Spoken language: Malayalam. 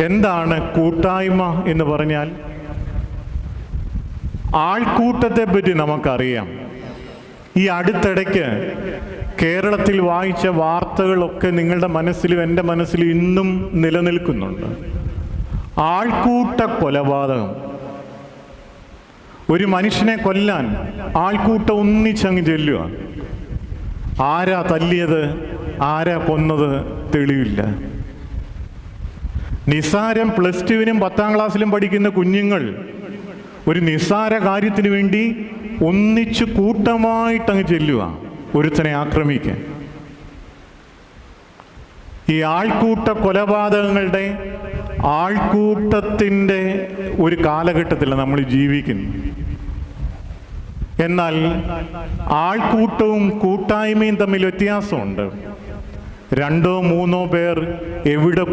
എന്താണ് കൂട്ടായ്മ എന്ന് പറഞ്ഞാൽ? ആൾക്കൂട്ടത്തെ പറ്റി നമുക്കറിയാം. ഈ അടുത്തിടയ്ക്ക് കേരളത്തിൽ വായിച്ച വാർത്തകളൊക്കെ നിങ്ങളുടെ മനസ്സിലും എൻ്റെ മനസ്സിലും ഇന്നും നിലനിൽക്കുന്നുണ്ട്. ആൾക്കൂട്ട കൊലപാതകം. ഒരു മനുഷ്യനെ കൊല്ലാൻ ആൾക്കൂട്ടം ഒന്നിച്ചങ്ങ് ചെല്ലുക. ആരാ തല്ലിയത്, ആരാ കൊന്നത് തെളിവില്ല. നിസ്സാരം +2-നും 10ാം ക്ലാസ്സിലും പഠിക്കുന്ന കുഞ്ഞുങ്ങൾ ഒരു നിസ്സാര കാര്യത്തിന് വേണ്ടി ഒന്നിച്ച് കൂട്ടമായിട്ടങ്ങ് ചെല്ലുക ഒരുത്തനെ ആക്രമിക്കാൻ. ഈ ആൾക്കൂട്ട കൊലപാതകങ്ങളുടെ ആൾക്കൂട്ടത്തിൻ്റെ ഒരു കാലഘട്ടത്തിലാണ് നമ്മൾ ജീവിക്കുന്നു. എന്നാൽ ആൾക്കൂട്ടവും കൂട്ടായ്മയും തമ്മിൽ വ്യത്യാസമുണ്ട്. 2-3 പേർ എവിടെ